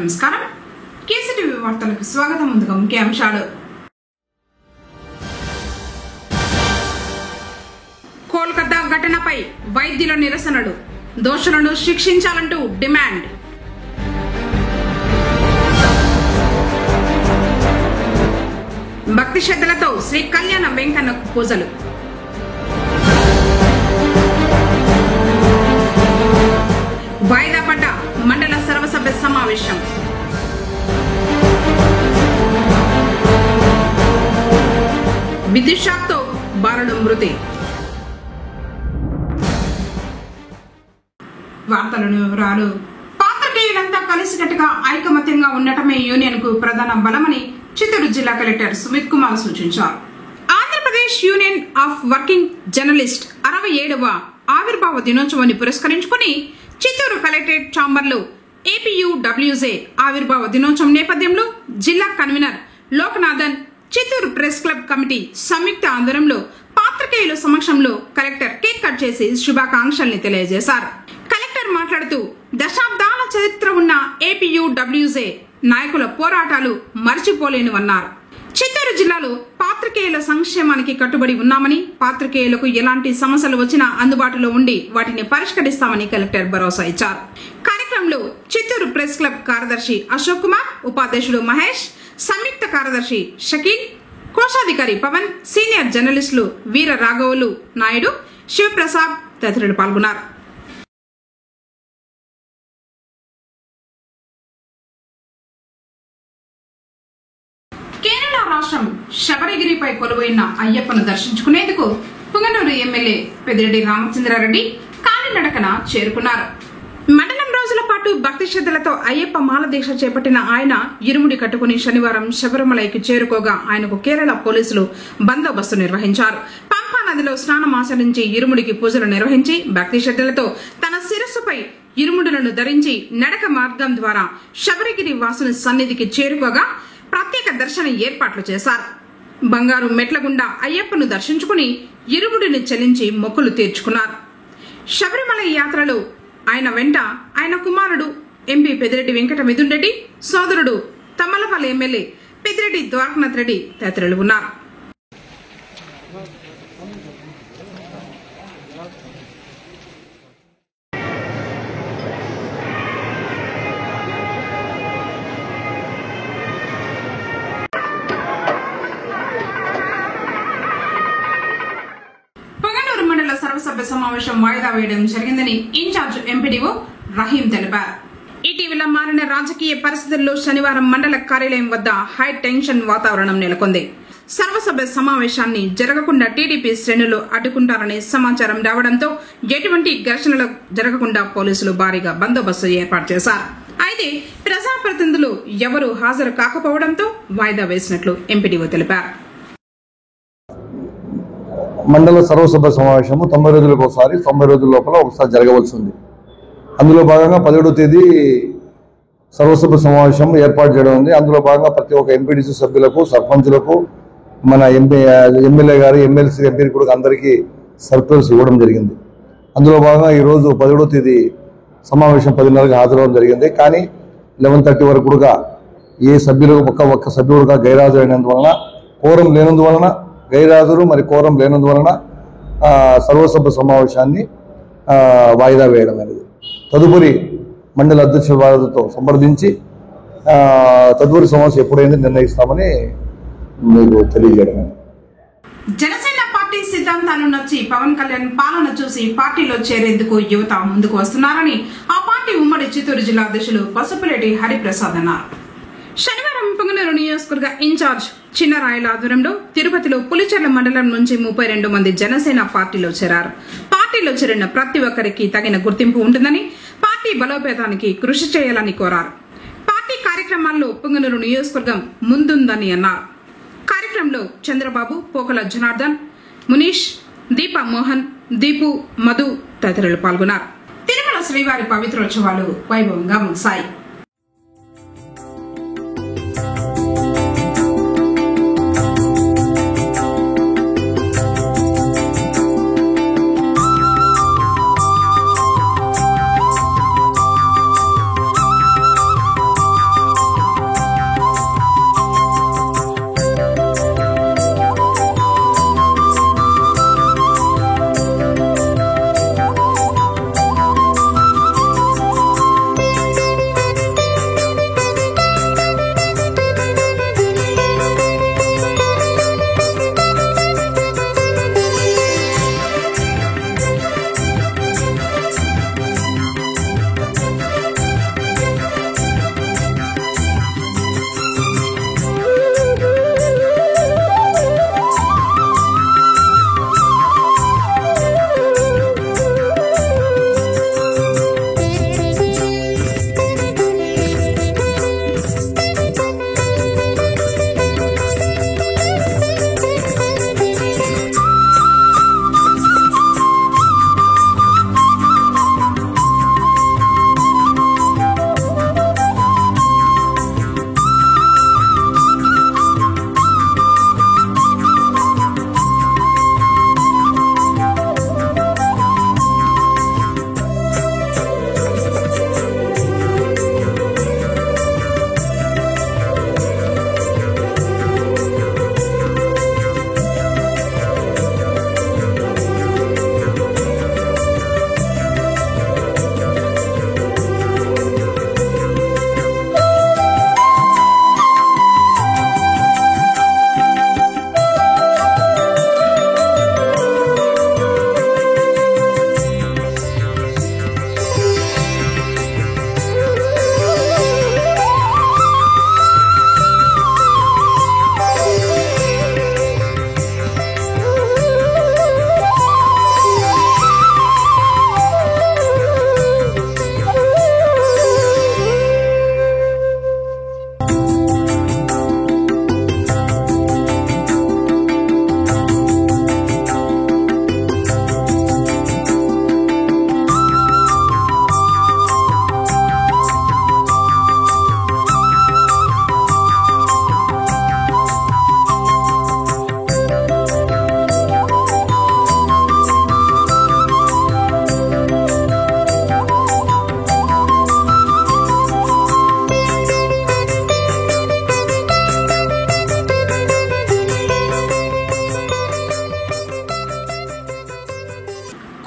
నమస్కారం కేసీటీవీ వార్తలకు స్వాగతం. ముందుగా ముఖ్య అంశాలు. కోల్కతా ఘటనపై వైద్యుల నిరసనలు, దోషులను శిక్షించాలంటూ డిమాండ్. భక్తి శ్రద్ధలతో శ్రీ కళ్యాణ వెంకన్నకు పూజలు. వాయిదా పడ్డ మండల సర్వసభ్య సమావేశం. విద్యుత్ షాక్తో బాలుడు మృతి. వార్తలను వివరాలు. పాత్రికేయులంతా కలిసికట్టుగా ఐకమత్యంగా ఉండటమే యూనియన్ కు ప్రధాన బలమని చిత్తూరు జిల్లా కలెక్టర్ సుమిత్ కుమార్ సూచించారు. Andhra Pradesh union of working journalist 67వ ఆవిర్భావ దినోత్సవాన్ని పురస్కరించుకుని చిత్తూరు కలెక్టరేట్ ఛాంబర్లో ఏపీయూడబ్ల్యూజే ఆవిర్భావ దినోత్సవం నేపథ్యంలో జిల్లా convener Lokanathan, Chittoor press club committee సంయుక్త ఆధ్వర్యంలో పాత్రికేయుల సమక్షంలో కలెక్టర్ కేక్ కట్ చేసి శుభాకాంక్షల్ని తెలియజేశారు. కలెక్టర్ మాట్లాడుతూ దశాబ్దాల చరిత్ర ఉన్న ఏపీయూడబ్ల్యూజే నాయకుల పోరాటాలు మర్చిపోలేనివన్నారు. చిత్తూరు జిల్లాలో పాత్రికేయుల సంక్షేమానికి కట్టుబడి ఉన్నామని, పాత్రికేయులకు ఎలాంటి సమస్యలు వచ్చినా అందుబాటులో ఉండి వాటిని పరిష్కరిస్తామని కలెక్టర్ భరోసా ఇచ్చారు. కార్యక్రమంలో చిత్తూరు ప్రెస్ క్లబ్ కార్యదర్శి అశోక్ కుమార్, ఉపాధ్యక్షుడు మహేష్, సంయుక్త కార్యదర్శి షకీల్, కోశాధికారి పవన్, సీనియర్ జర్నలిస్టులు వీర రాఘవులు నాయుడు, శివప్రసాద్ తదితరులు పాల్గొన్నారు. కేరళ రాష్ట్రం శబరిగిరిపై కొలువైన అయ్యప్పను దర్శించుకునేందుకు పుంగనూరు ఎమ్మెల్యే పెద్దిరెడ్డి రామచంద్రారెడ్డి కాలినడకన చేరుకున్నారు. మండలం రోజుల పాటు భక్తి శ్రద్ధలతో అయ్యప్ప మాల దీక్ష చేపట్టిన ఆయన ఇరుముడి కట్టుకుని శనివారం శబరిమలైకి చేరుకోగా ఆయనకు కేరళ పోలీసులు బందోబస్తు నిర్వహించారు. పంపా నదిలో స్నానం ఆచరించి ఇరుముడికి పూజలు నిర్వహించి భక్తి శ్రద్ధలతో తన శిరస్సుపై ఇరుముడులను ధరించి నడక మార్గం ద్వారా శబరిగిరి వాసుని సన్నిధికి చేరుకోగా ప్రత్యేక దర్శన ఏర్పాట్లు చేశారు. బంగారు మెట్ల గుండా అయ్యప్పను దర్శించుకుని ఇరుముడిని చెల్లించి మొక్కులు తీర్చుకున్నారు. శబరిమల యాత్రలో ఆయన వెంట ఆయన కుమారుడు ఎంపీ పెద్దిరెడ్డి వెంకట మిథున్ రెడ్డి, సోదరుడు తమ్మలపల్లి ఎమ్మెల్యే పెద్దిరెడ్డి ద్వారకనాథ్ రెడ్డి తదితరులు ఉన్నారు. సర్వసభ్య సమావేశం వాయిదా వేయడం జరిగిందని ఇన్ఛార్జ్ ఎంపీడీఓ రహీం తెలిపారు. ఇటీవల మారిన రాజకీయ పరిస్థితుల్లో శనివారం మండల కార్యాలయం వద్ద హై టెన్షన్ వాతావరణం నెలకొంది. సర్వసభ్య సమావేశాన్ని జరగకుండా టీడీపీ శ్రేణులు అడ్డుకుంటారనే సమాచారం రావడంతో ఎటువంటి ఘర్షణలు జరగకుండా పోలీసులు భారీగా బందోబస్తు ఏర్పాటు చేశారు. అయితే ప్రజాప్రతినిధులు ఎవరూ హాజరు కాకపోవడంతో వాయిదా వేసినట్లు ఎంపీడీఓ తెలిపారు. మండల సర్వసభ సమావేశము 90 రోజులకు ఒకసారి, 90 రోజుల లోపల ఒకసారి జరగవలసి ఉంది. అందులో భాగంగా 17వ తేదీ సర్వసభ సమావేశం ఏర్పాటు చేయడం ఉంది. అందులో భాగంగా ప్రతి ఒక్క ఎంపీడీసీ సభ్యులకు, సర్పంచులకు, మన ఎమ్మెల్యే గారు, ఎమ్మెల్సీ ఎంపీ కూడా అందరికీ సర్కులర్స్ ఇవ్వడం జరిగింది. అందులో భాగంగా ఈరోజు 17వ తేదీ సమావేశం 10:30కి హాజరవడం జరిగింది. కానీ 11:30 వరకు కూడా ఏ సభ్యులకు ఒక్క సభ్యుడు కూడా గైరాజరైనందువలన, కోరం లేనందువలన, గైరాజులు మరి కోరం లేనందువలన సర్వసభ్య సమావేశాన్ని వాయిదా వేయడం అనేది. తదుపరి మండల అధ్యక్షుల వారితో సంప్రదించి తదుపరి సమావేశం ఎప్పుడైంది నిర్ణయిస్తామని మీకు తెలియజేయడం. జనసేన పార్టీ సిద్ధాంతాలు నచ్చి పవన్ కళ్యాణ్ పాలన చూసి పార్టీలో చేరేందుకు యువత ముందుకు వస్తున్నారని ఆ పార్టీ ఉమ్మడి చిత్తూరు జిల్లా అధ్యక్షులు పసుపులేటి హరిప్రసాద్ అన్నారు. శనివారం పుంగనూరు నియోజకవర్గ ఇన్ఛార్జ్ చిన్నరాయల ఆధ్వర్యంలో తిరుపతిలో పులిచెర్ల మండలం నుంచి 32 మంది జనసేన పార్టీలో చేరారు. పార్టీలో చేరిన ప్రతి ఒక్కరికి తగిన గుర్తింపు ఉంటుందని, పార్టీ బలోపేతానికి కృషి చేయాలని కోరారు. పార్టీ కార్యక్రమాల్లో పుంగనూరు నియోజకవర్గం ముందుందని అన్నారు. కార్యక్రమంలో చంద్రబాబు, పోకల జనార్దన్, మునీష్, దీపా మోహన్, దీపు, మధు తదితరులు పాల్గొన్నారు. తిరుమల శ్రీవారి పవిత్రోత్సవాలు వైభవంగా ముగిశాయి.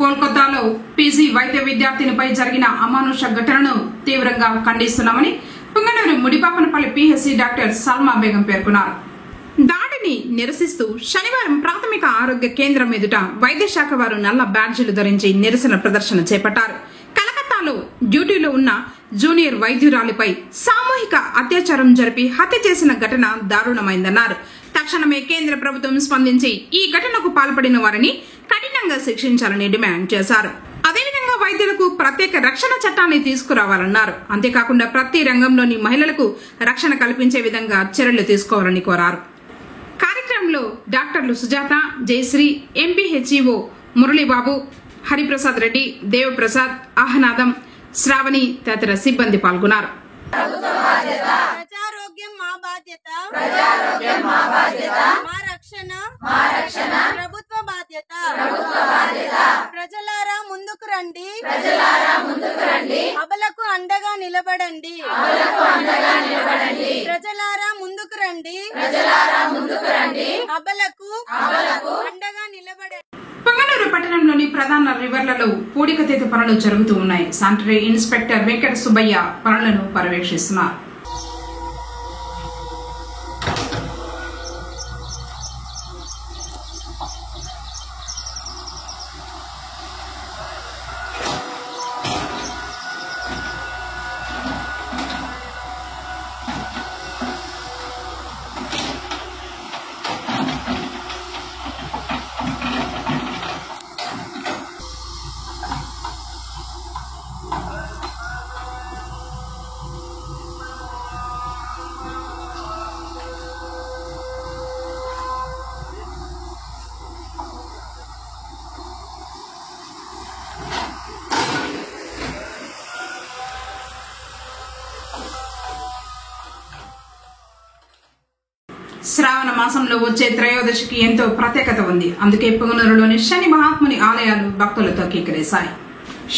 కోల్కతాలో పీజీ వైద్య విద్యార్థినిపై జరిగిన అమానుష ఘటనను తీవ్రంగా ఖండిస్తున్నామని పుంగనూరు ముడిపాపనపల్లి పిహెచ్సి డాక్టర్ సల్మా బేగం పేర్కొన్నారు. దాడిని నిరసిస్తూ శనివారం ప్రాథమిక ఆరోగ్య కేంద్రం ఎదుట వైద్య శాఖ వారు నల్ల బ్యాడ్జీలు ధరించి నిరసన ప్రదర్శన చేపట్టారు. కలకత్తాలో డ్యూటీలో ఉన్న జూనియర్ వైద్యురాలిపై సామూహిక అత్యాచారం జరిపి హత్య చేసిన ఘటన దారుణమైందన్నారు. తక్షణమే కేంద్ర ప్రభుత్వం స్పందించి ఈ ఘటనకు పాల్పడిన వారిని కఠినంగా శిక్షించాలని డిమాండ్ చేశారు. అదేవిధంగా వైద్యులకు ప్రత్యేక రక్షణ చట్టాన్ని తీసుకురావాలన్నారు. అంతేకాకుండా ప్రతి రంగంలోని మహిళలకు రక్షణ కల్పించే విధంగా చర్యలు తీసుకోవాలని కోరారు. కార్యక్రమంలో డాక్టర్లు సుజాత, జయశ్రీ, ఎంపీహెచ్ఈఓ మురళీబాబు, హరిప్రసాద్ రెడ్డి, దేవప్రసాద్, ఆహ్నాదం, శ్రావణి తదితర సిబ్బంది పాల్గొన్నారు. ప్రజారోగ్యం మా బాధ్యత, మా రక్షణ ప్రభుత్వ బాధ్యత. ప్రజలారా ముందుకు రండి, అబలకు అండగా నిలబడండి. ప్రజలారా ముందుకు రండి, అబలకు అండగా నిలబడండి. పుంగనూరు పట్టణంలోని ప్రధాన రివర్లలో పూడికతీత పనులు జరుగుతూ ఉన్నాయి. శానిటరీ ఇన్స్పెక్టర్ వెంకట సుబ్బయ్య పనులను పర్యవేక్షిస్తున్నారు. శ్రావణ మాసంలో వచ్చే త్రయోదశికి ఎంతో ప్రత్యేకత ఉంది. అందుకే పుంగనూరులోని శని మహాత్ముని ఆలయాలు భక్తులతో కిక్కిరేశాయి.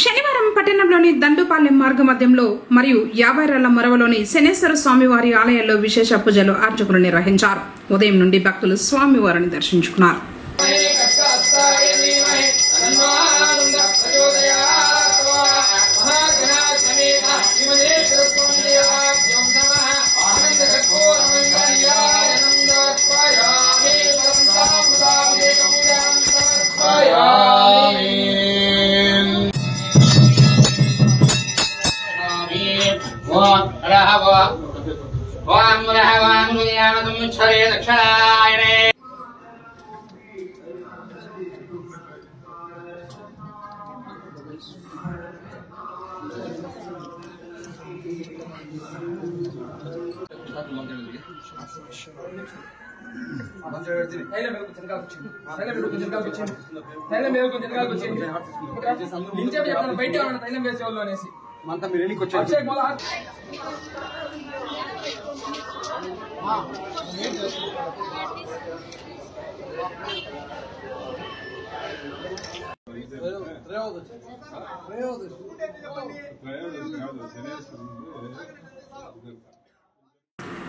శనివారం పట్టణంలోని దండుపాలెం మార్గ మధ్యంలో మరియు 50 రాళ్ల మొరవలోని శనేశ్వర స్వామివారి ఆలయాల్లో విశేష పూజలు అర్చకులు నిర్వహించారు. ఉదయం నుండి భక్తులు స్వామివారిని దర్శించుకున్నారు.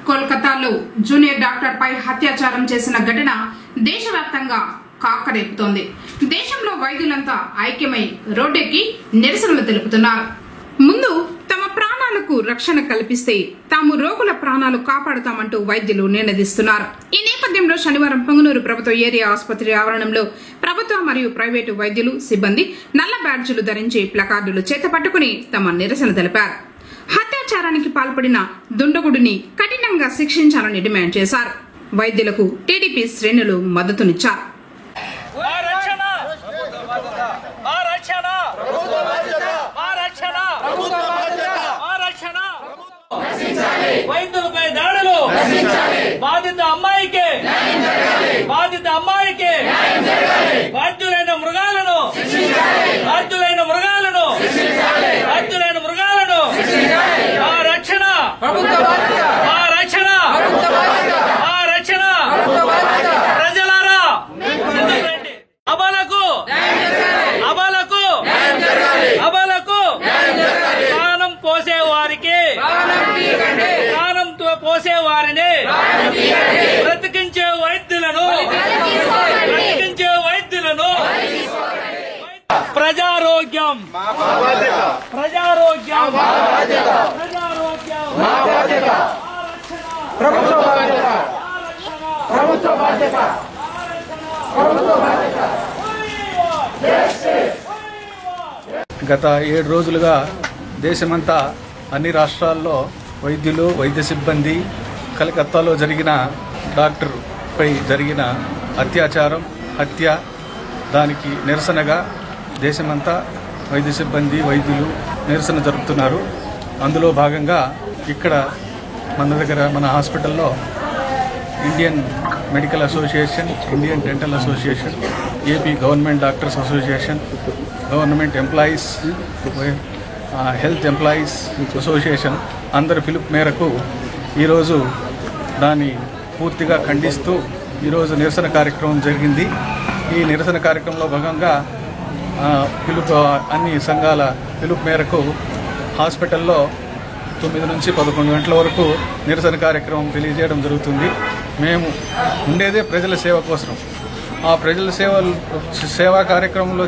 కోల్కతాలో జూనియర్ డాక్టర్ పై అత్యాచారం చేసిన ఘటన దేశవ్యాప్తంగా కాకరేపుతోంది. దేశంలో వైద్యులంతా ఐక్యమై రోడ్డెక్కి నిరసనలు తెలుపుతున్నారు. ముందు తమ ప్రాణాలకు రక్షణ కల్పిస్తే తాము రోగుల ప్రాణాలు కాపాడుతామంటూ వైద్యులు నినదిస్తున్నారు. ఈ నేపథ్యంలో శనివారం పుంగనూరు ప్రభుత్వ ఏరియా ఆసుపత్రి ఆవరణంలో ప్రభుత్వ మరియు ప్రైవేటు వైద్యులు, సిబ్బంది నల్ల బ్యాడ్జీలు ధరించి ప్లకార్డులు చేతపట్టుకుని తమ నిరసన తెలిపారు. అత్యాచారానికి పాల్పడిన దుండగుడిని కఠినంగా శిక్షించాలని డిమాండ్ చేశారు. వైద్యులకు టీడీపీ శ్రేణులు మద్దతునిచ్చారు. వైద్యులపై దాడులు బాధిత అమ్మాయికి బాధ్యులైన మృగాలను ఆ రక్షణ ప్రజలారా అబలకు ప్రాణం పోసేవారిని బ్రతికించే వైద్యులను ప్రజారోగ్యం ప్రజారోగ్యం ప్రజారోగ్యం ప్రభుత్వ బాధ్యత ప్రభుత్వ బాధ్యత గత 7 రోజులుగా దేశమంతా అన్ని రాష్ట్రాల్లో వైద్యులు వైద్య సిబ్బంది కలకత్తాలో జరిగిన డాక్టర్పై జరిగిన అత్యాచారం హత్య దానికి నిరసనగా దేశమంతా వైద్య సిబ్బంది వైద్యులు నిరసన జరుపుతున్నారు. అందులో భాగంగా ఇక్కడ మన హాస్పిటల్లో Indian medical association, Indian dental association, AP government doctors association, government employees, health employees association అందరి పిలుపు మేరకు ఈరోజు దాన్ని పూర్తిగా ఖండిస్తూ ఈరోజు నిరసన కార్యక్రమం జరిగింది. ఈ నిరసన కార్యక్రమంలో భాగంగా అన్ని సంఘాల పిలుపు మేరకు హాస్పిటల్లో 9 నుంచి 11 గంటల వరకు నిరసన కార్యక్రమం తెలియజేయడం జరుగుతుంది. మేము ఉండేదే ప్రజల సేవ కోసం. ఆ ప్రజల సేవా కార్యక్రమంలో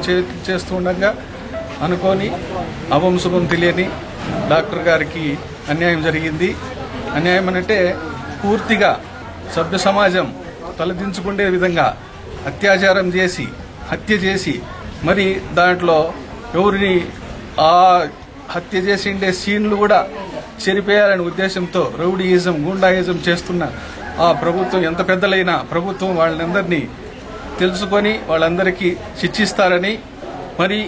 చేస్తూ ఉండగా అనుకోని శుభం తెలియని డాక్టర్ గారికి అన్యాయం జరిగింది. అన్యాయం అంటే పూర్తిగా సభ్య సమాజం తలదించుకునే విధంగా అత్యాచారం చేసి హత్య చేసి మరి దాంట్లో ఎవరిని ఆ హత్య చేసిండే సీన్లు కూడా చెరిపేయాలనే ఉద్దేశంతో రౌడీయిజం గుండాయిజం చేస్తున్న ఆ ప్రభుత్వం ఎంత పెద్దలైనా ప్రభుత్వం వాళ్ళందరినీ తెలుసుకొని వాళ్ళందరికీ శిక్షిస్తారని మరి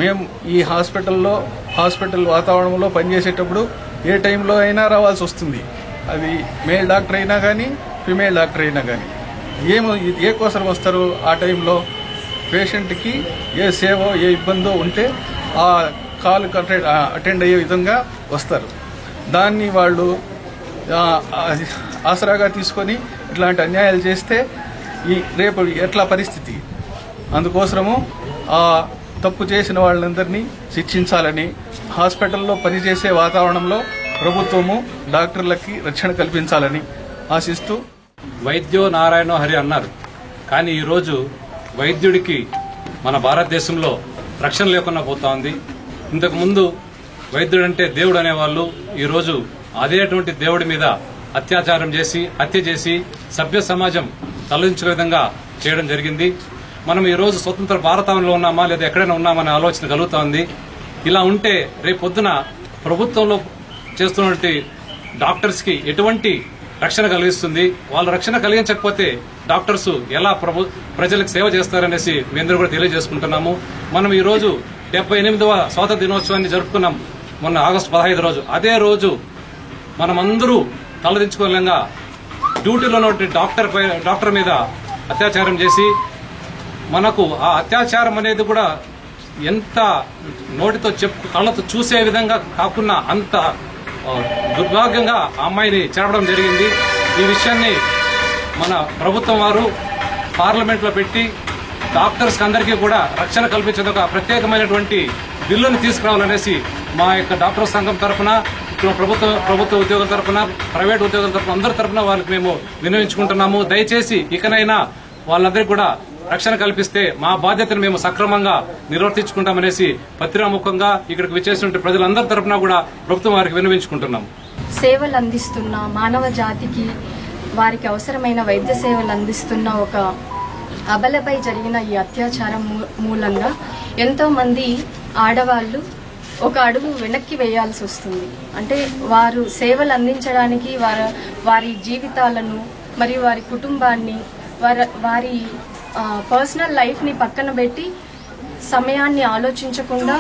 మేము ఈ హాస్పిటల్ వాతావరణంలో పనిచేసేటప్పుడు ఏ టైంలో అయినా రావాల్సి వస్తుంది. అది మేల్ డాక్టర్ అయినా కానీ ఫిమేల్ డాక్టర్ అయినా కానీ ఏ కోసం వస్తారు ఆ టైంలో పేషెంట్కి ఏ సేవో ఏ ఇబ్బందో ఉంటే ఆ కాల్ అటెండ్ అయ్యే విధంగా వస్తారు. దాన్ని వాళ్ళు ఆసరాగా తీసుకొని ఇట్లాంటి అన్యాయాలు చేస్తే రేపు ఎట్లా పరిస్థితి? అందుకోసము ఆ తప్పు చేసిన వాళ్ళందరినీ శిక్షించాలని హాస్పిటల్లో పనిచేసే వాతావరణంలో ప్రభుత్వము డాక్టర్లకి రక్షణ కల్పించాలని ఆశిస్తూ వైద్యో నారాయణో హరి అన్నారు. కానీ ఈరోజు వైద్యుడికి మన భారతదేశంలో రక్షణ లేకుండా పోతా ఉంది. ఇంతకుముందు వైద్యుడంటే దేవుడు అనేవాళ్ళు ఈరోజు అదేటువంటి దేవుడి మీద అత్యాచారం చేసి హత్య చేసి సభ్య సమాజం తలదించే విధంగా చేయడం జరిగింది. మనం ఈరోజు స్వతంత్ర భారతంలో ఉన్నామా లేదా ఎక్కడైనా ఉన్నామనే ఆలోచన కలుగుతా ఉంది. ఇలా ఉంటే రేపు పొద్దున ప్రభుత్వంలో చేస్తున్నటువంటి డాక్టర్స్ కి ఎటువంటి రక్షణ కలిగిస్తుంది? వాళ్ళు రక్షణ కలిగించకపోతే డాక్టర్స్ ఎలా ప్రజలకు సేవ చేస్తారనేసి మీ అందరూ కూడా తెలియజేసుకుంటున్నాము. మనం ఈ రోజు 78వ స్వాతంత్ర దినోత్సవాన్ని జరుపుకున్నాం మొన్న ఆగస్టు 15 రోజు. అదే రోజు మనమందరూ తలదించుకోలేంగా డ్యూటీలో ఉన్న డాక్టర్ మీద అత్యాచారం చేసి మనకు ఆ అత్యాచారం అనేది కూడా ఎంత నోటితో కళ్ళతో చూసే విధంగా కాకుండా అంత దుర్భాగ్యంగా ఆ అమ్మాయిని చేరడం జరిగింది. ఈ విషయాన్ని మన ప్రభుత్వం వారు పార్లమెంట్లో పెట్టి డాక్టర్స్ అందరికీ కూడా రక్షణ కల్పించేది ఒక ప్రత్యేకమైనటువంటి బిల్లును తీసుకురావాలనేసి మా యొక్క డాక్టర్ సంఘం తరఫున ప్రభుత్వ ఉద్యోగుల తరఫున ప్రైవేట్ ఉద్యోగుల తరఫున అందరి తరఫున వాళ్ళకి మేము వినియోగించుకుంటున్నాము. దయచేసి ఇకనైనా వాళ్ళందరికీ కూడా రక్షణ కల్పిస్తే మా బాధ్యతను మేము సక్రమంగా నిర్వర్తించుకుంటామనేసి పత్రికాముఖంగా ఇక్కడికి విచ్చేసిన ప్రజలందరి తరఫున కూడా ప్రభుత్వం వారికి వినియోగించుకుంటున్నాం. సేవలు అందిస్తున్న మానవ జాతికి వారికి అవసరమైన వైద్య సేవలు అందిస్తున్న ఒక అబలపై జరిగిన ఈ అత్యాచారం మూలంగా ఎంతో మంది ఆడవాళ్లు ఒక అడుగు వెనక్కి వేయాల్సి వస్తుంది. అంటే వారు సేవలు అందించడానికి వారి జీవితాలను మరియు వారి కుటుంబాన్ని వారి పర్సనల్ లైఫ్ని పక్కన పెట్టి సమయాన్ని ఆలోచించకుండా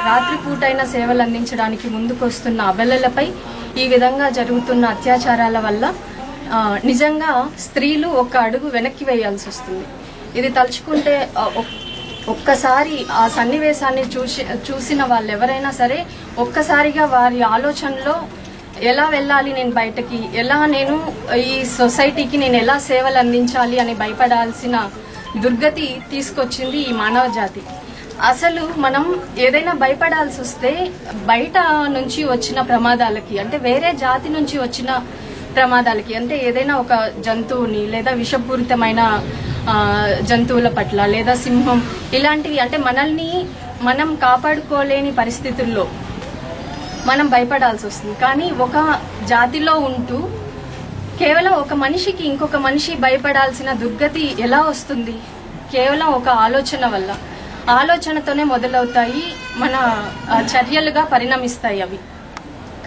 రాత్రిపూటైన సేవలు అందించడానికి ముందుకొస్తున్న అబలలపై ఈ విధంగా జరుగుతున్న అత్యాచారాల వల్ల నిజంగా స్త్రీలు ఒక అడుగు వెనక్కి వేయాల్సి వస్తుంది. ఇది తలుచుకుంటే ఒక్కసారి ఆ సన్నివేశాన్ని చూసిన వాళ్ళు ఎవరైనా సరే ఒక్కసారిగా వారి ఆలోచనలో ఎలా వెళ్ళాలి నేను బయటకి, ఎలా నేను ఈ సొసైటీకి నేను ఎలా సేవలు అందించాలి అని భయపడాల్సిన దుర్గతి తీసుకొచ్చింది ఈ మానవ జాతి. అసలు మనం ఏదైనా భయపడాల్సి వస్తే బయట నుంచి వచ్చిన ప్రమాదాలకి, అంటే వేరే జాతి నుంచి వచ్చిన ప్రమాదాలకి, అంటే ఏదైనా ఒక జంతువుని లేదా విషపూరితమైన జంతువుల పట్ల లేదా సింహం ఇలాంటివి, అంటే మనల్ని మనం కాపాడుకోలేని పరిస్థితుల్లో మనం భయపడాల్సి వస్తుంది. కానీ ఒక జాతిలో ఉంటూ కేవలం ఒక మనిషికి ఇంకొక మనిషి భయపడాల్సిన దుర్గతి ఎలా వస్తుంది? కేవలం ఒక ఆలోచన వల్ల. ఆలోచనతోనే మొదలవుతాయి, మన చర్యలుగా పరిణమిస్తాయి అవి.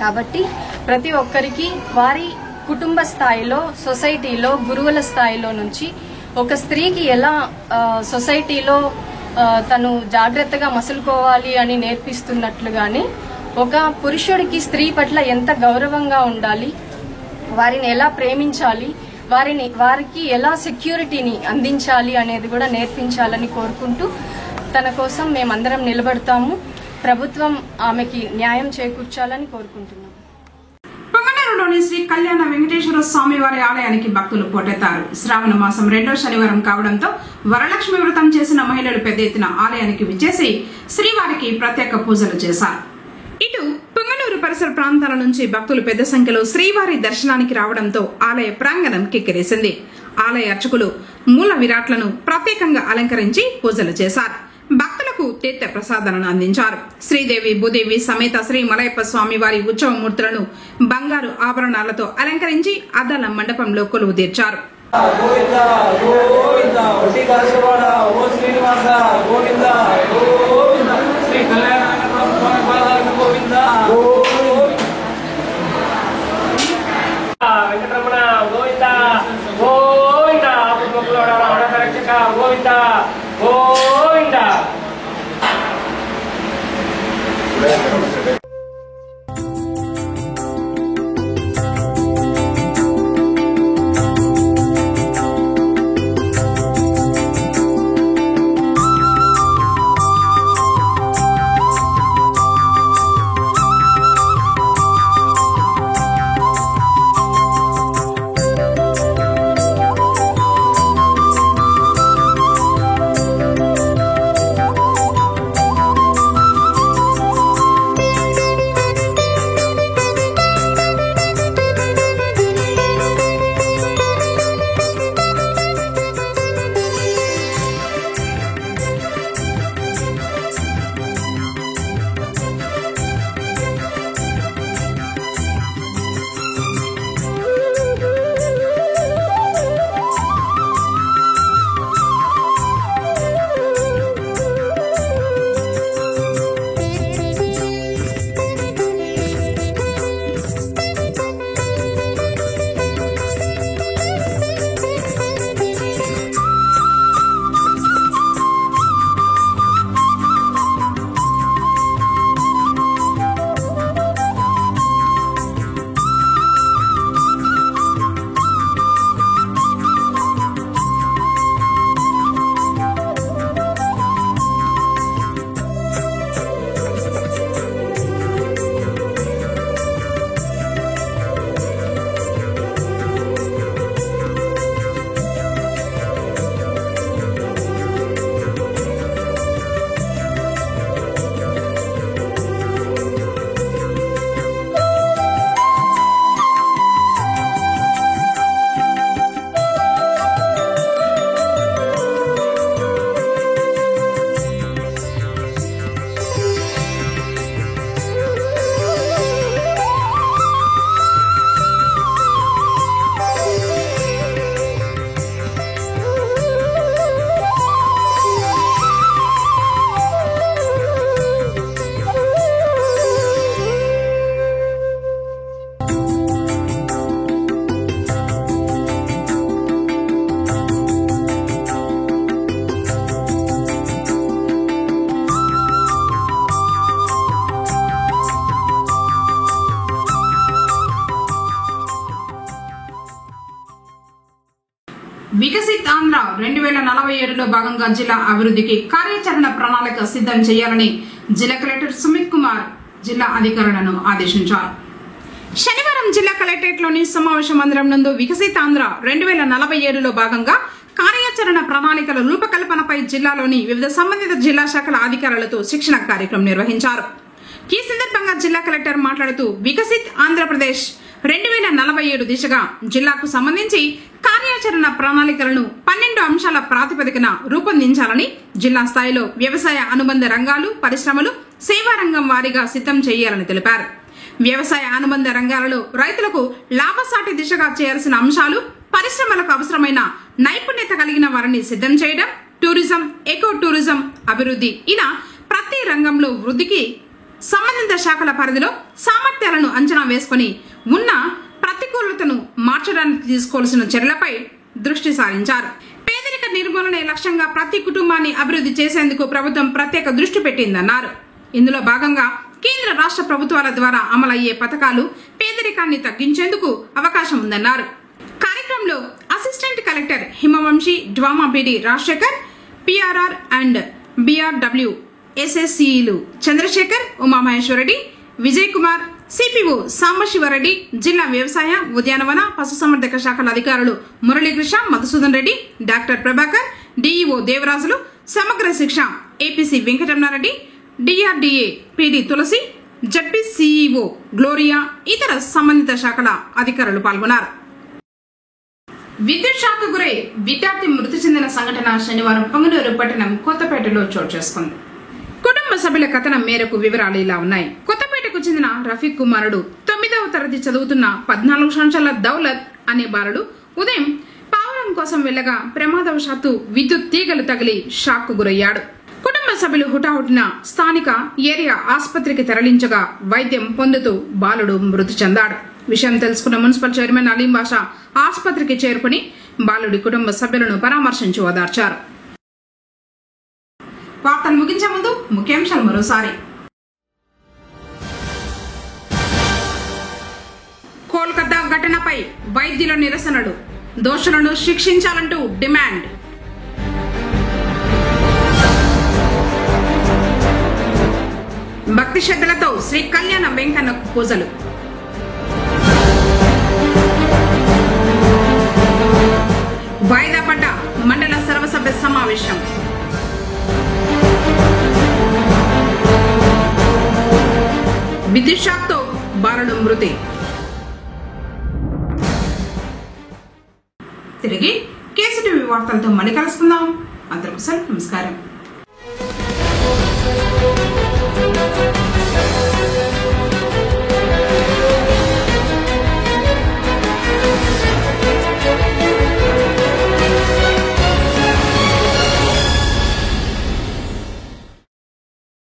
కాబట్టి ప్రతి ఒక్కరికి వారి కుటుంబ స్థాయిలో, సొసైటీలో, గురువుల స్థాయిలో నుంచి ఒక స్త్రీకి ఎలా సొసైటీలో తను జాగ్రత్తగా మసులుకోవాలి అని నేర్పిస్తున్నట్లుగానే ఒక పురుషుడికి స్త్రీ పట్ల ఎంత గౌరవంగా ఉండాలి, వారిని ఎలా ప్రేమించాలి, వారికి ఎలా సెక్యూరిటీని అందించాలి అనేది కూడా నేర్పించాలని కోరుకుంటూ తన కోసం మేమందరం నిలబడతాము. ప్రభుత్వం ఆమెకి న్యాయం చేకూర్చాలని కోరుకుంటున్నాం. పొంగనూరులోని శ్రీ కళ్యాణ వెంకటేశ్వర స్వామి వారి ఆలయానికి భక్తులు పోటెత్తారు. శ్రావణ మాసం 2వ శనివారం కావడంతో వరలక్ష్మి వ్రతం చేసిన మహిళలు పెద్ద ఎత్తున ఆలయానికి విచ్చేసి శ్రీవారికి ప్రత్యేక పూజలు చేశారు. ఇటు పొంగనూరు పరిసర ప్రాంతాల నుంచి భక్తులు పెద్ద సంఖ్యలో శ్రీవారి దర్శనానికి రావడంతో ఆలయ ప్రాంగణం కిక్కిరేసింది. ఆలయ అర్చకులు మూల విరాట్లను ప్రత్యేకంగా అలంకరించి పూజలు చేశారు. భక్తులకు తీర్థ ప్రసాదాలను అందించారు. శ్రీదేవి భూదేవి సమేత శ్రీ మలయప్ప స్వామి వారి ఉత్సవమూర్తులను బంగారు ఆభరణాలతో అలంకరించి అద్దాల మండపంలో కొలువు తీర్చారు. వెంకటరమణ గోవింద గోవింద రక్షక గోవింద గోవింద. వికసిత్ ఆంధ్ర 2047లో భాగంగా జిల్లా అభివృద్ధికి కార్యాచరణ ప్రణాళిక సిద్ధం చేయాలని జిల్లా కలెక్టర్ సుమిత్ కుమార్ జిల్లా అధికారులను ఆదేశించారు. శనివారం జిల్లా కలెక్టరేట్లోని సమావేశ మందిరం నందు వికసిత్ ఆంధ్ర 2047లో భాగంగా కార్యాచరణ ప్రణాళికల రూపకల్పనపై జిల్లాలోని వివిధ సంబంధిత జిల్లా శాఖల అధికారులతో శిక్షణ కార్యక్రమం నిర్వహించారు. ఈ సందర్భంగా జిల్లా కలెక్టర్ మాట్లాడుతూ వికసిత్ ఆంధ్రప్రదేశ్ 2047 దిశగా జిల్లాకు సంబంధించి కార్యాచరణ ప్రణాళికలను 12 అంశాల ప్రాతిపదికన రూపొందించాలని జిల్లా స్థాయిలో వ్యవసాయ అనుబంధ రంగాలు, పరిశ్రమలు, సేవా రంగం వారీగా సిద్ధం చేయాలని తెలిపారు. వ్యవసాయ అనుబంధ రంగాలలో రైతులకు లాభసాటి దిశగా చేయాల్సిన అంశాలు, పరిశ్రమలకు అవసరమైన నైపుణ్యత కలిగిన వారిని సిద్ధం చేయడం, టూరిజం, ఎకో టూరిజం అభివృద్ధి, ఇలా ప్రతి రంగంలో వృద్ధికి సంబంధిత శాఖల పరిధిలో సామర్థ్యాలను అంచనా వేసుకుని ఉన్న ప్రతికూలతను మార్చడానికి తీసుకోవాల్సిన చర్యలపై దృష్టి సారించారు. పేదరిక నిర్మూలనే లక్ష్యంగా ప్రతి కుటుంబాన్ని అభివృద్ధి చేసేందుకు ప్రభుత్వం ప్రత్యేక దృష్టి పెట్టిందన్నారు. ఇందులో భాగంగా కేంద్ర రాష్ట్ర ప్రభుత్వాల ద్వారా అమలయ్యే పథకాలు పేదరికాన్ని తగ్గించేందుకు అవకాశం ఉందన్నారు. కార్యక్రమంలో assistant collector Himavamsi, DWAMA BD Rajasekhar, PRR and బిఆర్డబ్ల్యూ ఎస్ఎస్సిలు Chandrasekhar, Uma Maheswara Reddy, Vijay Kumar, CPO Sambasiva Reddy, జిల్లా వ్యవసాయ, ఉద్యానవన, పశుసంవర్ధక శాఖల అధికారులు మురళీకృష్ణ, మధుసూదన్ రెడ్డి, డాక్టర్ ప్రభాకర్, డిఈఓ దేవరాజులు, సమగ్ర శిక్ష ఏపీసీ వెంకటరమణారెడ్డి, డిఆర్డీఏ పిడి తులసి, జడ్పీ సిఇఓ గ్లోరియా, ఇతర సంబంధిత శాఖల అధికారులు పాల్గొన్నారు. విద్యుత్ షాక్ గురై విద్యార్థి మృతి చెందిన సంఘటన శనివారం పొంగనూరు పట్టణం కొత్తపేటలో చోటు చేసుకుంది. కుటుంబ సభ్యుల కథనం మేరకు వివరాలు ఇలా ఉన్నాయి. కొత్తపేటకు చెందిన రఫీక్ కుమారుడు 9వ తరగతి చదువుతున్న 14 సంవత్సరాల దౌలత్ అనే బాలుడు ఉదయం పావురం కోసం వెళ్లగా ప్రమాదవశాత్తు విద్యుత్ తీగలు తగిలి షాక్ కు గురయ్యాడు. కుటుంబ సభ్యులు హుటాహుటిన స్థానిక ఏరియా ఆసుపత్రికి తరలించగా వైద్యం పొందుతూ బాలుడు మృతి చెందాడు. విషయం తెలుసుకున్న మున్సిపల్ చైర్మన్ అలీం బాషా ఆసుపత్రికి చేరుకుని బాలుడి కుటుంబ సభ్యులను పరామర్శించి ఓదార్చారు. వార్తలు ముగించే ముందు ముఖ్యాంశాలు మరోసారి. కోల్కతా ఘటనపై వైద్యుల నిరసనలు, దోషులను శిక్షించాలంటూ డిమాండ్. భక్తి శ్రద్ధలతో శ్రీ కళ్యాణ వెంకన్నకు పూజలు. వాయిదా పడ్డ మండల సర్వసభ్య సమావేశం. విద్యుత్ షాక్ తో బాలుడు మృతి. తిరిగి కేసీటీవీ వార్తలతో మళ్ళీ కలుసుకుందాం. అందరికీ నమస్కారం.